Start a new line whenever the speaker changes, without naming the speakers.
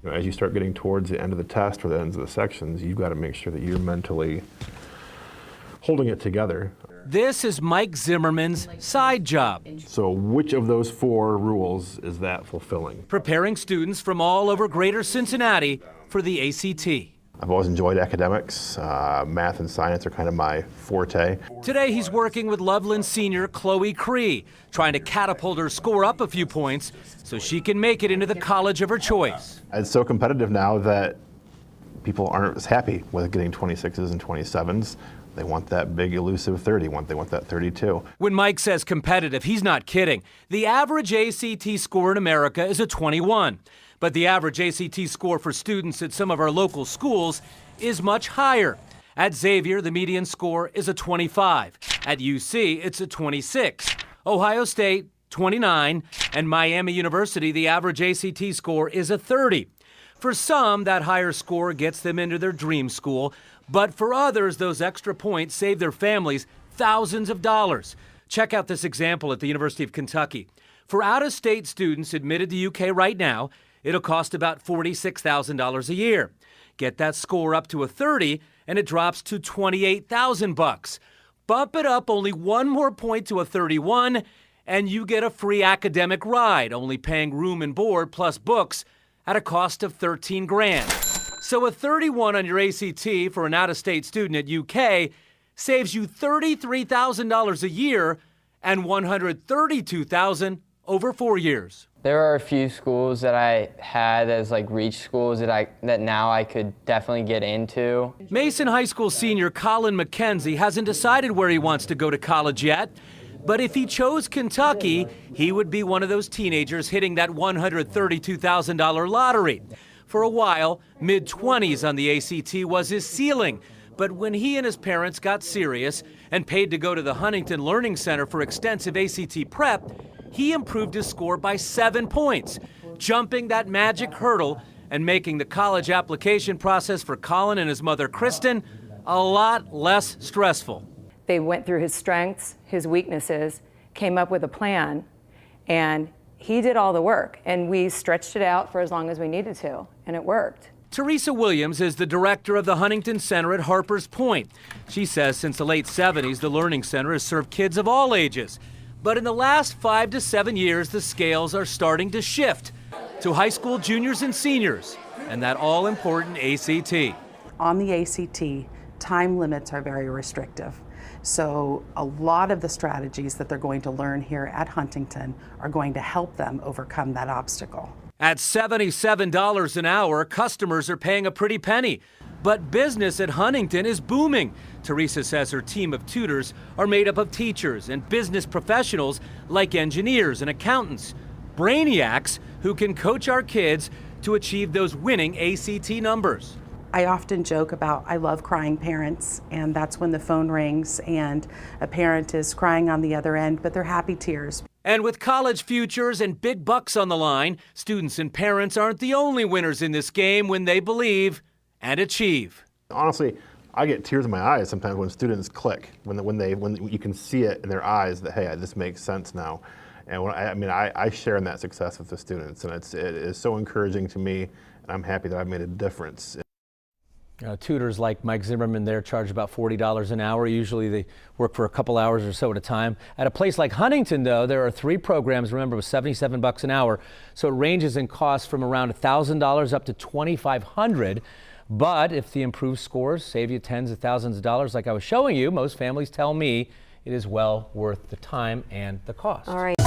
As you start getting towards the end of the test or the ends of the sections, you've got to make sure that you're mentally holding it together.
This is Mike Zimmerman's side job.
So which of those 4 rules is that fulfilling?
Preparing students from all over greater Cincinnati for the ACT.
I've always enjoyed academics. Math and science are kind of my forte.
Today he's working with Loveland senior Chloe Cree, trying to catapult her score up a few points so she can make it into the college of her choice.
It's so competitive now that people aren't as happy with getting 26s and 27s. They want that big elusive 30, they want that 32.
When Mike says competitive, he's not kidding. The average ACT score in America is a 21, but the average ACT score for students at some of our local schools is much higher. At Xavier, the median score is a 25. At UC, it's a 26. Ohio State, 29, and Miami University, the average ACT score is a 30. For some, that higher score gets them into their dream school, but for others, those extra points save their families thousands of dollars. Check out this example at the University of Kentucky. For out-of-state students admitted to UK right now, it'll cost about $46,000 a year. Get that score up to a 30, and it drops to $28,000. Bump it up only 1 more point to a 31, and you get a free academic ride, only paying room and board plus books at a cost of $13 grand. So a 31 on your ACT for an out-of-state student at UK saves you $33,000 a year and $132,000 over 4 years.
There are a few schools that I had as reach schools that now I could definitely get into.
Mason High School senior Colin McKenzie hasn't decided where he wants to go to college yet. But if he chose Kentucky, he would be one of those teenagers hitting that $132,000 lottery. For a while, mid-20s on the ACT was his ceiling. But when he and his parents got serious and paid to go to the Huntington Learning Center for extensive ACT prep, he improved his score by 7 points, jumping that magic hurdle and making the college application process for Colin and his mother, Kristen, a lot less stressful.
They went through his strengths, his weaknesses, came up with a plan, and he did all the work, and we stretched it out for as long as we needed to, and it worked.
Teresa Williams is the director of the Huntington Center at Harpers Point. She says since the late 70s, the Learning Center has served kids of all ages. But in the last 5 to 7 years, the scales are starting to shift to high school juniors and seniors, and that all-important ACT.
On the ACT, time limits are very restrictive. So a lot of the strategies that they're going to learn here at Huntington are going to help them overcome that obstacle.
At $77 an hour, customers are paying a pretty penny. But business at Huntington is booming. Teresa says her team of tutors are made up of teachers and business professionals like engineers and accountants, brainiacs who can coach our kids to achieve those winning ACT numbers.
I often joke about I love crying parents, and that's when the phone rings and a parent is crying on the other end, but they're happy tears.
And with college futures and big bucks on the line, students and parents aren't the only winners in this game when they believe and achieve.
Honestly, I get tears in my eyes sometimes when students click, when you can see it in their eyes that, hey, this makes sense now. And I share in that success with the students, and it is so encouraging to me, and I'm happy that I've made a difference.
Tutors like Mike Zimmerman there charge about $40 an hour. Usually they work for a couple hours or so at a time. At a place like Huntington, though, there are 3 programs, remember, with $77 an hour. So it ranges in cost from around $1,000 up to $2,500. But if the improved scores save you tens of thousands of dollars like I was showing you, most families tell me it is well worth the time and the cost.
All right.